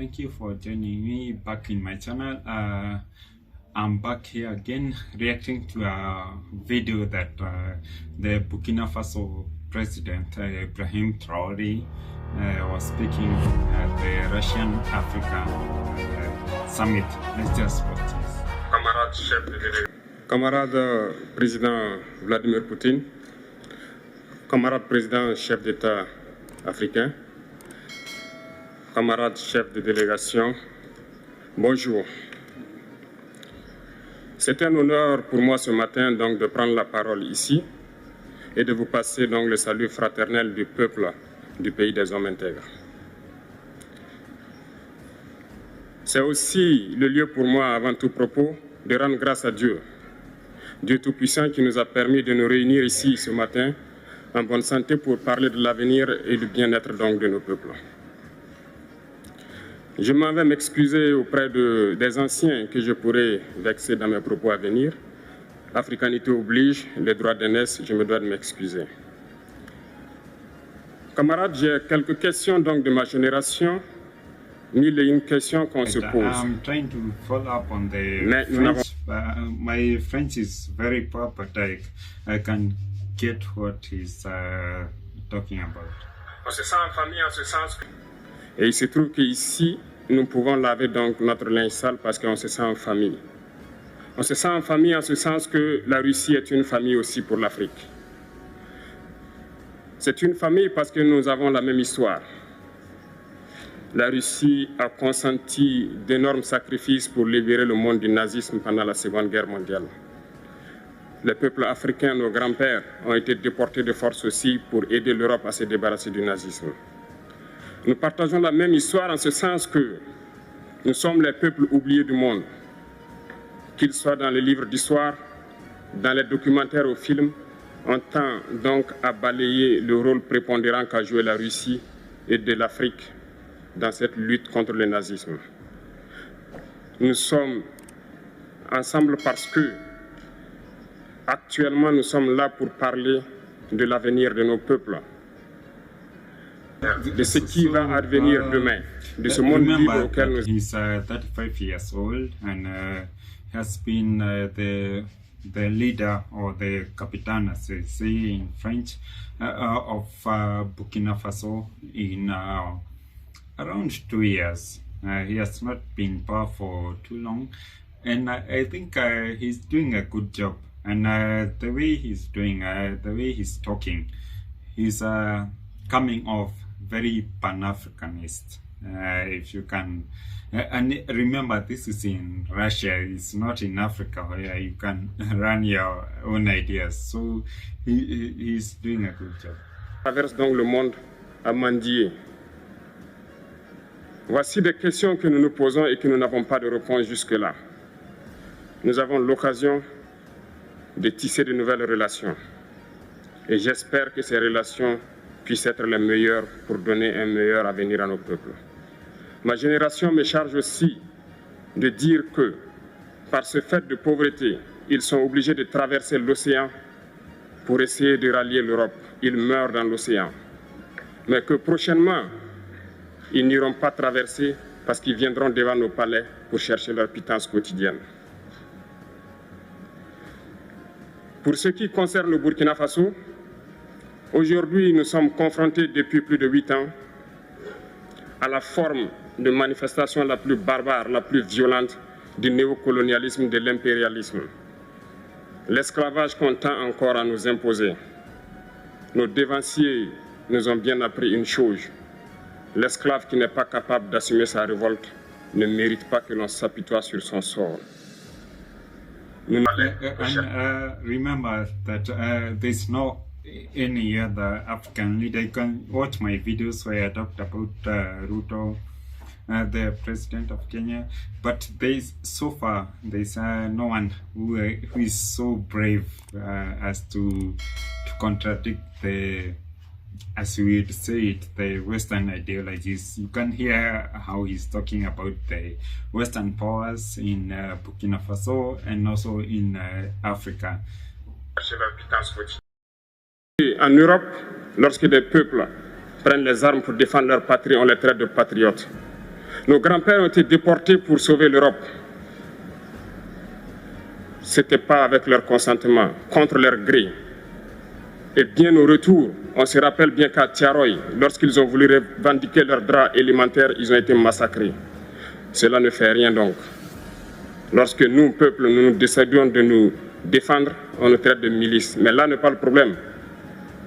Thank you for joining me back in my channel. I'm back here again reacting to a video that the Burkina Faso President Ibrahim Traoré was speaking at the Russian-Africa Summit. Let's just watch this. Camarade président Vladimir Poutine, camarade président chef d'État africain, camarade chef de délégation, bonjour. C'est un honneur pour moi ce matin donc de prendre la parole ici et de vous passer donc le salut fraternel du peuple du pays des hommes intègres. C'est aussi le lieu pour moi, avant tout propos, de rendre grâce à Dieu, Dieu Tout-Puissant qui nous a permis de nous réunir ici ce matin en bonne santé pour parler de l'avenir et du bien-être donc de nos peuples. Je m'en vais m'excuser auprès des anciens que je pourrais vexer dans mes propos à venir. Africanité oblige, les droits d'aînesse, je me dois de m'excuser. Camarades, j'ai quelques questions donc de ma génération. Mille et une questions qu'on se pose. I'm trying to follow up on the French. My French is very poor, but I can get what he's talking about. On se sent en famille en ce sens. Et il se trouve qu'ici, nous pouvons laver donc notre linge sale parce qu'on se sent en famille. On se sent en famille en ce sens que la Russie est une famille aussi pour l'Afrique. C'est une famille parce que nous avons la même histoire. La Russie a consenti d'énormes sacrifices pour libérer le monde du nazisme pendant la Seconde Guerre mondiale. Les peuples africains, nos grands-pères, ont été déportés de force aussi pour aider l'Europe à se débarrasser du nazisme. Nous partageons la même histoire en ce sens que nous sommes les peuples oubliés du monde, qu'ils soient dans les livres d'histoire, dans les documentaires ou films, on tend donc à balayer le rôle prépondérant qu'a joué la Russie et de l'Afrique dans cette lutte contre le nazisme. Nous sommes ensemble parce que actuellement nous sommes là pour parler de l'avenir de nos peuples, de ce qui va advenir demain, de ce monde libre auquel nous... He's 35 years old and has been the leader or the captain, as they say in French, of Burkina Faso in around 2 years. He has not been in power for too long, and I think he's doing a good job. And the way he's doing, the way he's talking, he's coming off very Pan-Africanist. If you can, and remember, this is in Russia. It's not in Africa where you can run your own ideas. So he's doing a good job. Traverse donc le monde à mendier. Voici des questions que nous nous posons et que nous n'avons pas de réponse jusque-là. Nous avons l'occasion de tisser de nouvelles relations. Et j'espère que ces relations puissent être les meilleures pour donner un meilleur avenir à nos peuples. Ma génération me charge aussi de dire que, par ce fait de pauvreté, ils sont obligés de traverser l'océan pour essayer de rallier l'Europe. Ils meurent dans l'océan. Mais que prochainement, ils n'iront pas traverser parce qu'ils viendront devant nos palais pour chercher leur pitance quotidienne. Pour ce qui concerne le Burkina Faso, aujourd'hui nous sommes confrontés depuis plus de 8 ans à la forme de manifestation la plus barbare, la plus violente du néocolonialisme, de l'impérialisme. L'esclavage qu'on tend encore à nous imposer. Nos dévanciers nous ont bien appris une chose. L'esclave qui n'est pas capable d'assumer sa révolte ne mérite pas que l'on s'apitoie sur son sort. Remember that there's no any other African leader. You can watch my videos where I talked about Ruto, the president of Kenya. But so far there's no one who is so brave as to contradict the, as we would say it, the Western ideologies. You can hear how he's talking about the Western powers in Burkina Faso and also in Africa. En Europe, lorsque des peuples prennent les armes pour défendre leur patrie, on les traite de patriotes. Nos grands-pères ont été déportés pour sauver l'Europe. Ce n'était pas avec leur consentement, contre leur gré. Et bien au retour, on se rappelle bien qu'à Tiaroy, lorsqu'ils ont voulu revendiquer leurs droits élémentaires, ils ont été massacrés. Cela ne fait rien donc. Lorsque nous, peuple, nous décidons de nous défendre, on nous traite de milices. Mais là n'est pas le problème.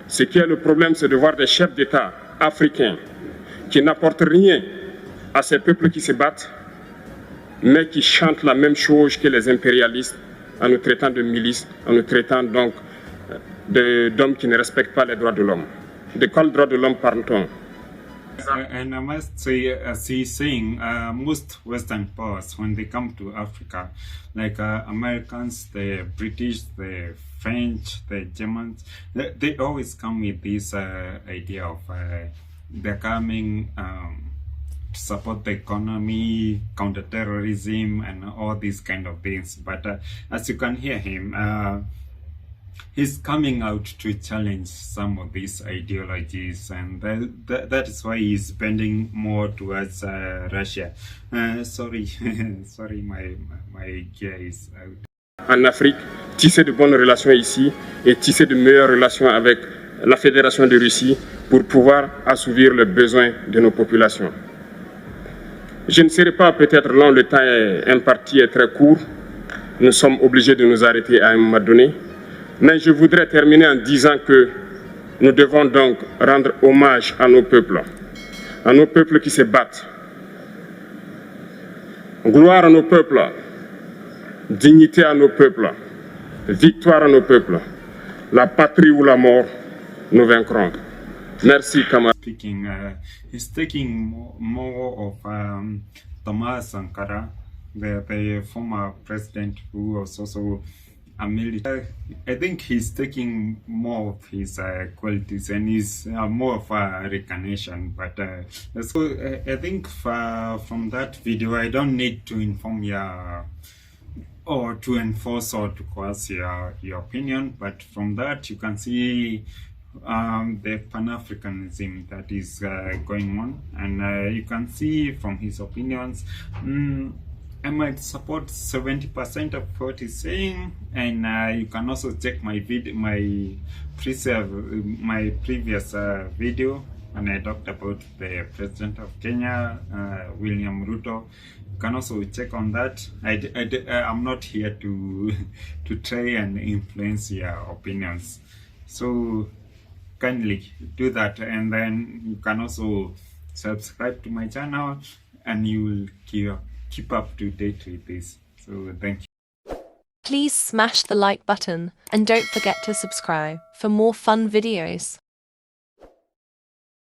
Ce qui est le problème, c'est de voir des chefs d'État africains qui n'apportent rien à ces peuples qui se battent, mais qui chantent la même chose que les impérialistes en nous traitant de milices, en nous traitant donc d'hommes qui ne respectent pas les droits de l'homme. De quels droits de l'homme parle-t-on? And I must say, as he's saying, most Western powers, when they come to Africa, like Americans, the British, the French, the Germans, they always come with this idea of they're coming to support the economy, counter-terrorism, and all these kind of things. But as you can hear him, he's coming out to challenge some of these ideologies, and that is why he's bending more towards Russia. Sorry, sorry, my gear is out. En Afrique, tisser de bonnes relations ici et tisser de meilleures relations avec la Fédération de Russie pour pouvoir assouvir les besoins de nos populations. Je ne serai pas peut-être long, le temps imparti est très court. Nous sommes obligés de nous arrêter à un moment donné. Mais je voudrais terminer en disant que nous devons donc rendre hommage à nos peuples qui se battent. Gloire à nos peuples, dignité à nos peuples, victoire à nos peuples. La patrie ou la mort, nous vaincrons. Merci, camarades. Speaking, he's taking more of Thomas Sankara, the former president who was also a military. I think he's taking more of his qualities, and he's more of a reincarnation. But so I think from that video, I don't need to inform you or to enforce or to coerce your opinion. But from that, you can see the Pan-Africanism that is going on, and you can see from his opinions. I might support 70% of what he's saying, and you can also check my video, my previous video when I talked about the president of Kenya, William Ruto. You can also check on that. I'm not here to try and influence your opinions, so kindly do that, and then you can also subscribe to my channel, and you will keep up to date with this. So thank you. Please smash the like button and don't forget to subscribe for more fun videos.